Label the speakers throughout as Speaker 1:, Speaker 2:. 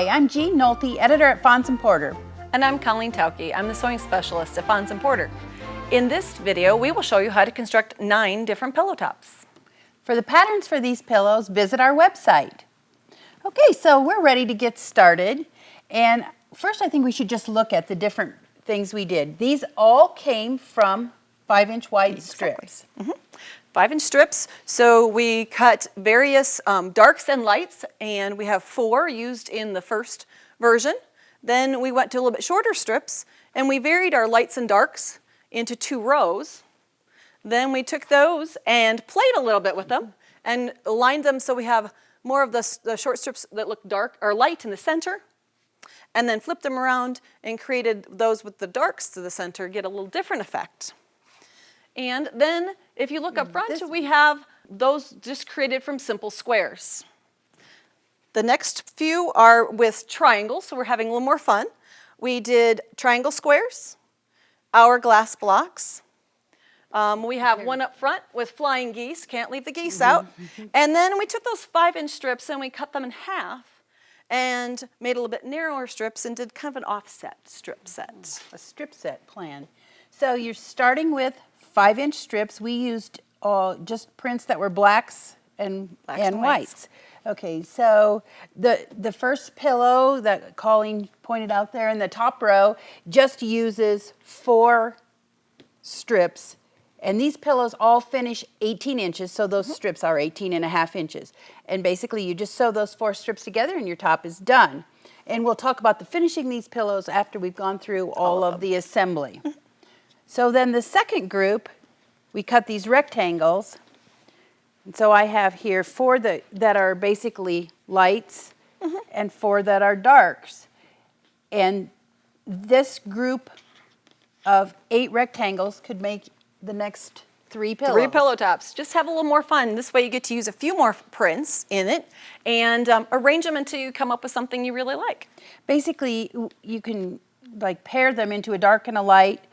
Speaker 1: Hi, I'm Jean Nolte, editor at Fons Porter.
Speaker 2: And I'm Colleen Tauke. I'm the sewing specialist at Fons Porter. In this video, we will show you how to construct 9 different pillow tops.
Speaker 1: For the patterns for these pillows, visit our website. Okay, so we're ready to get started. And first, I think we should just look at the different things we did. These all came from 5-inch wide strips.
Speaker 2: 5-inch strips. So we cut various darks and lights, and we have 4 used in the first version. Then we went to a little bit shorter strips, and we varied our lights and darks into 2 rows. Then we took those and played a little bit with them and aligned them so we have more of the short strips that look dark or light in the center, and then flipped them around and created those with the darks to the center, get a little different effect. And then if you look up front, we have those just created from simple squares. The next few are with triangles, so we're having a little more fun. We did triangle squares, hourglass blocks. We have one up front with flying geese, can't leave the geese out. And then we took those 5-inch strips and we cut them in half and made a little bit narrower strips and did kind of an offset strip set.
Speaker 1: A strip set plan. So you're starting with 5-inch strips. We used just prints that were blacks and whites. Okay, so the first pillow that Colleen pointed out there in the top row just uses 4 strips. And these pillows all finish 18 inches, so those strips are 18.5 inches. And basically you just sew those 4 strips together and your top is done. And we'll talk about the finishing these pillows after we've gone through all of the assembly. So then the second group, we cut these rectangles. And so I have here 4 that are basically lights and 4 that are darks. And this group of 8 rectangles could make the next 3 pillows.
Speaker 2: 3 pillow tops. Just have a little more fun. This way you get to use a few more prints in it and arrange them until you come up with something you really like.
Speaker 1: Basically, you can like pair them into a dark and a light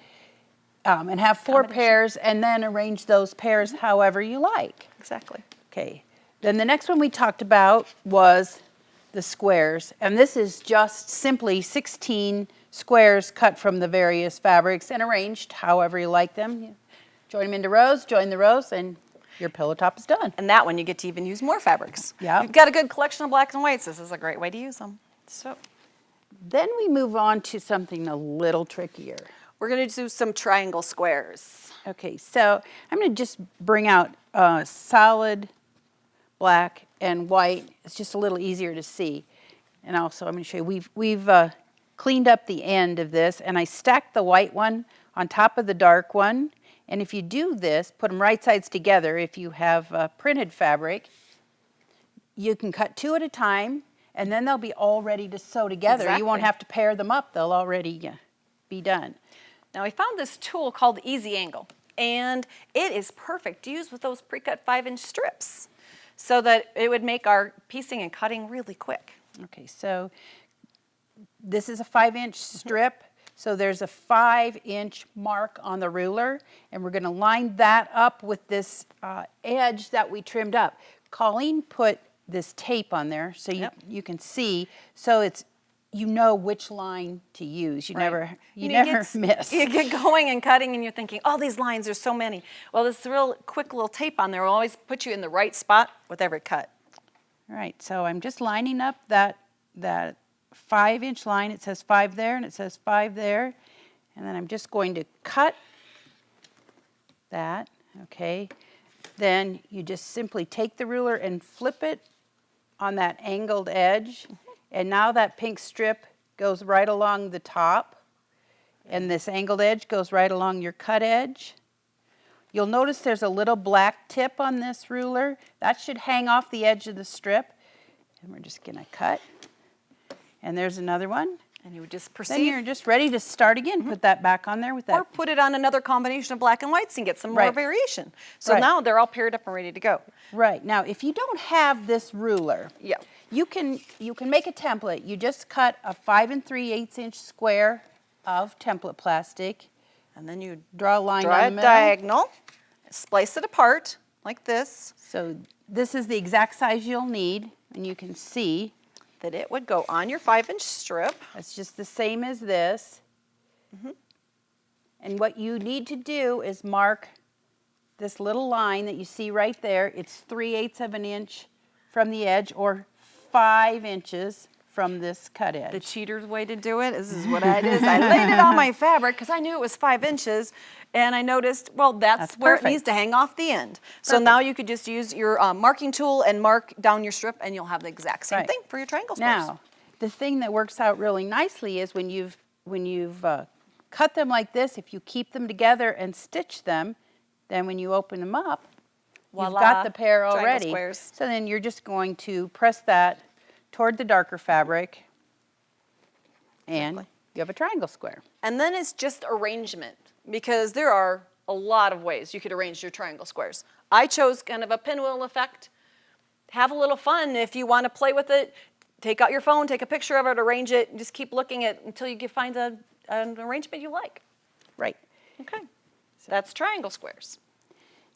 Speaker 1: and have 4 pairs and then arrange those pairs however you like.
Speaker 2: Exactly.
Speaker 1: Okay. Then the next one we talked about was the squares. And this is just simply 16 squares cut from the various fabrics and arranged however you like them. Join them into rows, join the rows, and your pillow top is done.
Speaker 2: And that one you get to even use more fabrics.
Speaker 1: Yeah.
Speaker 2: You've got a good collection of blacks and whites. This is a great way to use them. So
Speaker 1: then we move on to something a little trickier.
Speaker 2: we're going to do some triangle squares.
Speaker 1: Okay, so I'm going to just bring out solid black and white. It's just a little easier to see. And also I'm going to show you, we've cleaned up the end of this, and I stacked the white one on top of the dark one. And if you do this, put them right sides together, if you have printed fabric, you can cut 2 at a time, and then they'll be all ready to sew together.
Speaker 2: Exactly.
Speaker 1: You won't have to pair them up. They'll already be done.
Speaker 2: Now I found this tool called the Easy Angle, and it is perfect to use with those pre-cut 5-inch strips so that it would make our piecing and cutting really quick.
Speaker 1: Okay, so this is a 5-inch strip. So there's a 5-inch mark on the ruler, and we're going to line that up with this edge that we trimmed up. Colleen put this tape on there so you can see, so it's you know which line to use. You never miss.
Speaker 2: You get going and cutting, and you're thinking, oh, these lines, there's so many. Well, this real quick little tape on there will always put you in the right spot with every cut.
Speaker 1: All right, so I'm just lining up that 5-inch line. It says 5 there, and it says 5 there. And then I'm just going to cut that, okay? Then you just simply take the ruler and flip it on that angled edge. And now that pink strip goes right along the top, and this angled edge goes right along your cut edge. You'll notice there's a little black tip on this ruler. That should hang off the edge of the strip. And we're just going to cut. And there's another one.
Speaker 2: And you would just proceed.
Speaker 1: Then you're just ready to start again. Put that back on there with that.
Speaker 2: Or put it on another combination of black and whites and get some more variation. So now they're all paired up and ready to go.
Speaker 1: Right. Now, if you don't have this ruler, you can make a template. You just cut a 5 3/8-inch square of template plastic, and then you draw a line down the middle.
Speaker 2: Diagonal, splice it apart like this.
Speaker 1: So this is the exact size you'll need, and you can see.
Speaker 2: that it would go on your 5-inch strip.
Speaker 1: It's just the same as this. And what you need to do is mark this little line that you see right there. It's 3/8 of an inch from the edge, or 5 inches from this cut edge.
Speaker 2: The cheater's way to do it, this is what I did, is I laid it on my fabric because I knew it was 5 inches, and I noticed, well, that's where
Speaker 1: perfect.
Speaker 2: it needs to hang off the end. So now you could just use your marking tool and mark down your strip, and you'll have the exact same thing for your triangle squares.
Speaker 1: Now, the thing that works out really nicely is when you've cut them like this, if you keep them together and stitch them, then when you open them up, you've
Speaker 2: Voila,
Speaker 1: got the pair
Speaker 2: triangle
Speaker 1: already.
Speaker 2: squares.
Speaker 1: So then you're just going to press that toward the darker fabric, and you have a triangle square.
Speaker 2: And then it's just arrangement, because there are a lot of ways you could arrange your triangle squares. I chose kind of a pinwheel effect. Have a little fun if you want to play with it. Take out your phone, take a picture of it, arrange it, and just keep looking at it until you find an arrangement you like.
Speaker 1: Right.
Speaker 2: Okay, so that's triangle squares.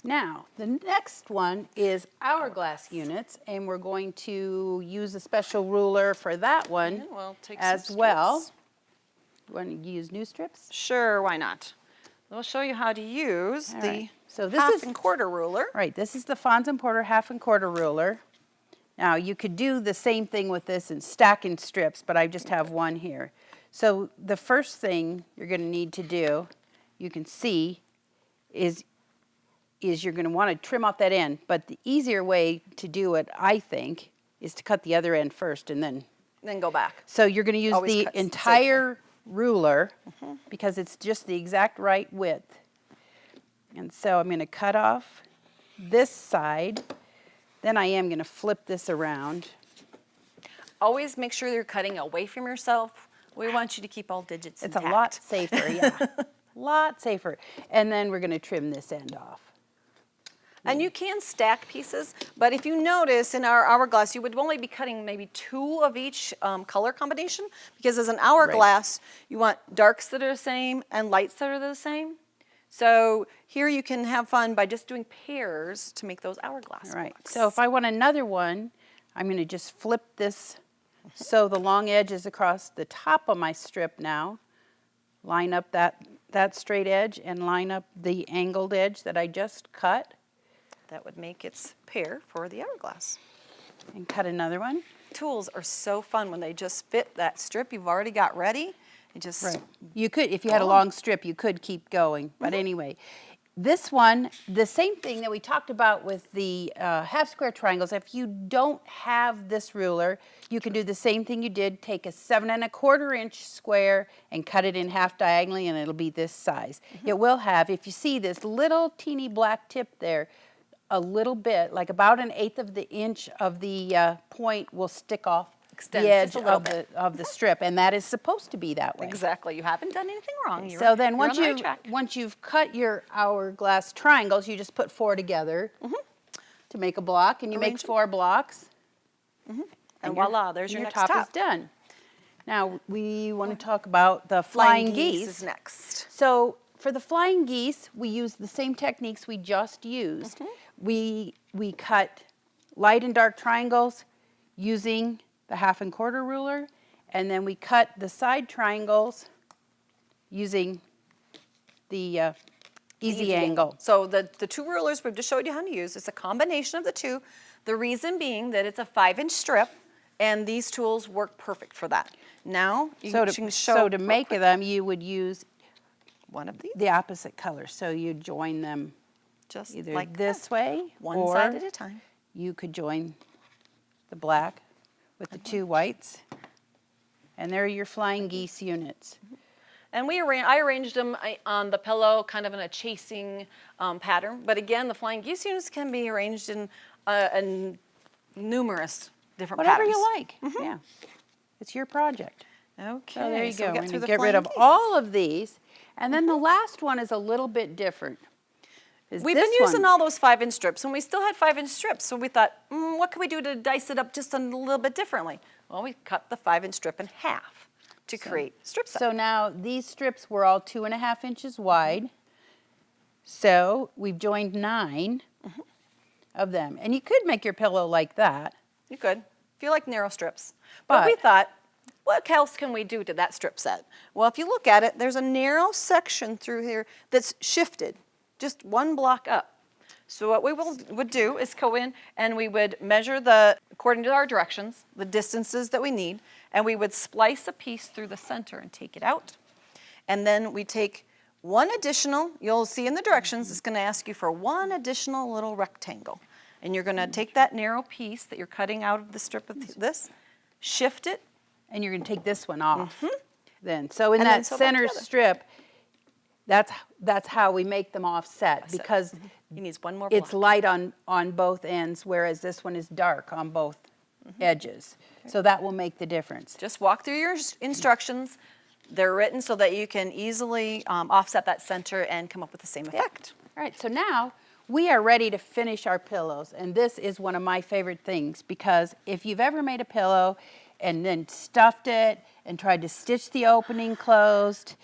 Speaker 1: Now, the next one is hourglass units, and we're going to use a special ruler for that one
Speaker 2: And we'll take
Speaker 1: as
Speaker 2: some
Speaker 1: well.
Speaker 2: strips.
Speaker 1: You want to use new strips?
Speaker 2: Sure, why not? We'll show you how to use
Speaker 1: All
Speaker 2: the
Speaker 1: right. So this
Speaker 2: half
Speaker 1: is
Speaker 2: and quarter ruler.
Speaker 1: right. This is the Fons Porter 1/2 and 1/4 ruler. Now you could do the same thing with this and stack in strips, but I just have one here. So the first thing you're going to need to do, you can see, is you're going to want to trim off that end. But the easier way to do it, I think, is to cut the other end first and then.
Speaker 2: Then go back.
Speaker 1: So you're going to use
Speaker 2: Always
Speaker 1: the
Speaker 2: cuts
Speaker 1: entire ruler because it's just the exact right width. And so I'm going to cut off this side. Then I am going to flip this around.
Speaker 2: Always make sure you're cutting away from yourself. We want you to keep all digits
Speaker 1: It's
Speaker 2: intact.
Speaker 1: a lot safer, yeah. Lot safer. And then we're going to trim this end off.
Speaker 2: And you can stack pieces, but if you notice in our hourglass, you would only be cutting maybe 2 of each color combination, because as an hourglass, you want darks that are the same and lights that are the same. So here you can have fun by just doing pairs to make those hourglass
Speaker 1: All right.
Speaker 2: blocks.
Speaker 1: So if I want another one, I'm going to just flip this so the long edge is across the top of my strip now. Line up that straight edge and line up the angled edge that I just cut.
Speaker 2: That would make its pair for the hourglass.
Speaker 1: And cut another one.
Speaker 2: Tools are so fun when they just fit that strip you've already got ready. It just
Speaker 1: You could, if you had a long strip, you could keep going. But anyway, this one, the same thing that we talked about with the half square triangles. If you don't have this ruler, you can do the same thing you did. Take a 7 1/4 inch square and cut it in half diagonally, and it'll be this size. It will have, if you see this little teeny black tip there, a little bit, like about 1/8 of the inch of the point will stick off
Speaker 2: Extends
Speaker 1: the edge
Speaker 2: just a little
Speaker 1: of the strip, and that is supposed to be that way.
Speaker 2: exactly. You haven't done anything wrong.
Speaker 1: So then
Speaker 2: you're on the right track.
Speaker 1: once you've cut your hourglass triangles, you just put 4 together to make a block, and you make
Speaker 2: Arrange them.
Speaker 1: 4 blocks.
Speaker 2: And voila, there's your next top.
Speaker 1: is done. Now we want to talk about the flying geese.
Speaker 2: is next.
Speaker 1: So for the flying geese, we use the same techniques we just used. We cut light and dark triangles using the 1/2 and 1/4 ruler, and then we cut the side triangles using the easy angle.
Speaker 2: So the 2 rulers we've just showed you how to use, it's a combination of the 2. The reason being that it's a 5-inch strip, and these tools work perfect for that. Now you can show.
Speaker 1: So to make them, you would use
Speaker 2: one of these,
Speaker 1: the opposite color. So you join them
Speaker 2: just
Speaker 1: either
Speaker 2: like
Speaker 1: this
Speaker 2: that.
Speaker 1: way,
Speaker 2: One
Speaker 1: or
Speaker 2: side at a time.
Speaker 1: you could join the black with the 2 whites, and there are your flying geese units.
Speaker 2: And I arranged them on the pillow, kind of in a chasing pattern. But again, the flying geese units can be arranged in numerous different
Speaker 1: Whatever
Speaker 2: patterns.
Speaker 1: you like. Yeah, it's your project.
Speaker 2: Okay.
Speaker 1: So there you
Speaker 2: so
Speaker 1: go.
Speaker 2: we got
Speaker 1: And
Speaker 2: through
Speaker 1: you
Speaker 2: the
Speaker 1: get rid
Speaker 2: flying
Speaker 1: of
Speaker 2: geese.
Speaker 1: all of these, and then the last one is a little bit different.
Speaker 2: We've been using all those 5-inch strips, and we still had 5-inch strips. So we thought, what can we do to dice it up just a little bit differently? Well, we cut the 5-inch strip in half to create strip set.
Speaker 1: So now these strips were all 2 1/2 inches wide. So we've joined 9 of them, and you could make your pillow like that.
Speaker 2: You could. If you like narrow strips. But we thought, what else can we do to that strip set? Well, if you look at it, there's a narrow section through here that's shifted, just one block up. So what we would do is go in and we would measure according to our directions, the distances that we need, and we would splice a piece through the center and take it out. And then we take one additional, you'll see in the directions, it's going to ask you for one additional little rectangle. And you're going to take that narrow piece that you're cutting out of the strip of this, shift it.
Speaker 1: And you're going to take this one off then. So in that center strip, that's how we make them offset because
Speaker 2: he needs one more block.
Speaker 1: It's light on both ends, whereas this one is dark on both edges. Okay. So that will make the difference.
Speaker 2: Just walk through your instructions. They're written so that you can easily offset that center and come up with the same effect.
Speaker 1: All right, so now we are ready to finish our pillows. And this is one of my favorite things because if you've ever made a pillow and then stuffed it and tried to stitch the opening closed,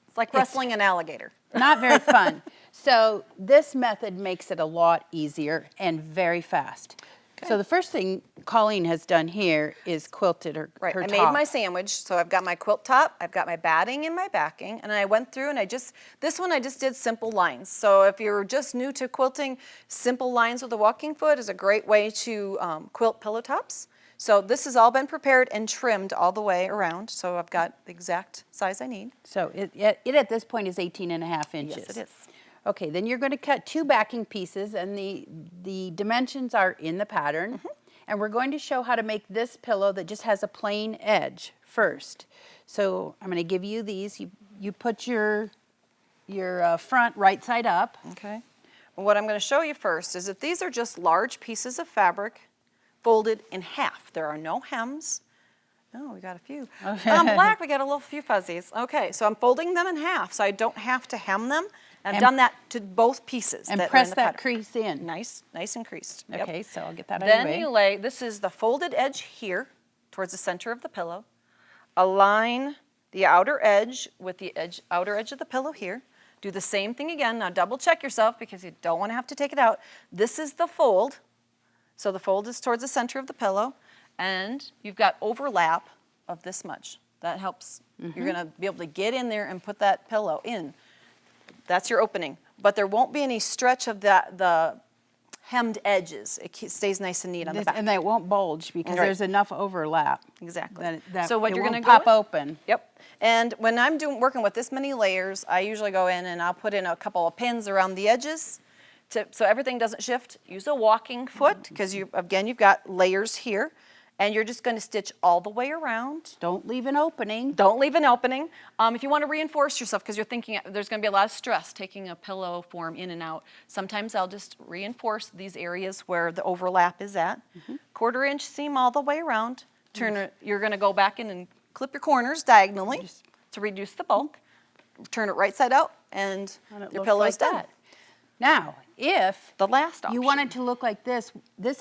Speaker 2: it's like wrestling an alligator.
Speaker 1: Not very fun. So this method makes it a lot easier and very fast. Okay. So the first thing Colleen has done here is quilted her
Speaker 2: top.
Speaker 1: I
Speaker 2: made my sandwich, so I've got my quilt top, I've got my batting and my backing, and I went through and this one I just did simple lines. So if you're just new to quilting, simple lines with a walking foot is a great way to quilt pillow tops. So this has all been prepared and trimmed all the way around, so I've got the exact size I need.
Speaker 1: So it at this point is 18.5 inches.
Speaker 2: Yes, it is.
Speaker 1: Okay, then you're going to cut 2 backing pieces, and the dimensions are in the pattern. And we're going to show how to make this pillow that just has a plain edge first. So I'm going to give you these. You put your front right side up.
Speaker 2: Okay. Well, what I'm going to show you first is that these are just large pieces of fabric folded in half. There are no hems. Oh, we got a few. Black, we got a little few fuzzies. Okay, so I'm folding them in half so I don't have to hem them. I've done that to both pieces.
Speaker 1: And press that crease in.
Speaker 2: Nice and creased.
Speaker 1: Okay, so I'll get that out of the way.
Speaker 2: Then you lay, this is the folded edge here towards the center of the pillow. Align the outer edge with the outer edge of the pillow here. Do the same thing again. Now double check yourself because you don't want to have to take it out. This is the fold. So the fold is towards the center of the pillow. And you've got overlap of this much. That helps. You're going to be able to get in there and put that pillow in. That's your opening. But there won't be any stretch of the hemmed edges. It stays nice and neat on the back.
Speaker 1: And they won't bulge because there's enough overlap.
Speaker 2: Exactly.
Speaker 1: That
Speaker 2: so what you're going to
Speaker 1: pop open.
Speaker 2: Yep. And when I'm working with this many layers, I usually go in and I'll put in a couple of pins around the edges so everything doesn't shift. Use a walking foot because you've got layers here. And you're just going to stitch all the way around.
Speaker 1: Don't leave an opening.
Speaker 2: Don't leave an opening. If you want to reinforce yourself, because you're thinking there's going to be a lot of stress taking a pillow form in and out, sometimes I'll just reinforce these areas where the overlap is at. 1/4 inch seam all the way around. You're going to go back in and clip your corners diagonally to reduce the bulk. Turn it right side out, and your pillow's done.
Speaker 1: Now, if
Speaker 2: the last option.
Speaker 1: You want it to look like this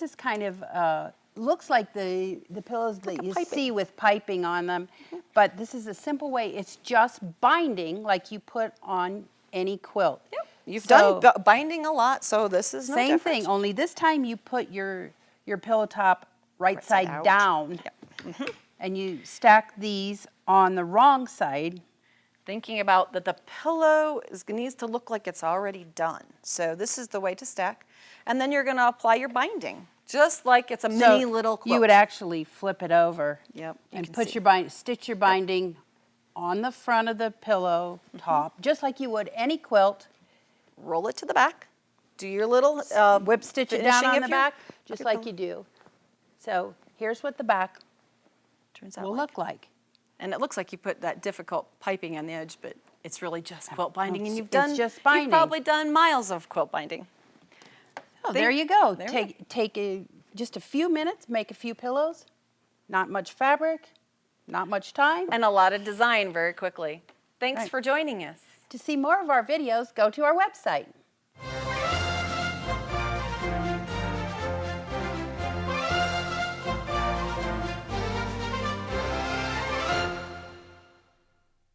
Speaker 1: is kind of looks like the pillows that you see with piping on them, but this is a simple way. It's just binding like you put on any quilt.
Speaker 2: Yep. You've done binding a lot, so this is no
Speaker 1: same
Speaker 2: different.
Speaker 1: thing, only this time you put your pillow top right side down, and you stack these on the wrong side.
Speaker 2: Thinking about that the pillow needs to look like it's already done. So this is the way to stack. And then you're going to apply your binding. Just like it's a mini little quilt.
Speaker 1: You would actually flip it over.
Speaker 2: Yep.
Speaker 1: And put stitch your binding on the front of the pillow top, just like you would any quilt.
Speaker 2: Roll it to the back. Do your little
Speaker 1: whip stitch it down on the back, just like you do. So here's what the back will look like.
Speaker 2: And it looks like you put that difficult piping on the edge, but it's really just quilt binding, and you've probably done miles of quilt binding.
Speaker 1: Oh, there you go. Take just a few minutes, make a few pillows. Not much fabric, not much time.
Speaker 2: And a lot of design very quickly. Thanks for joining us.
Speaker 1: To see more of our videos, go to our website.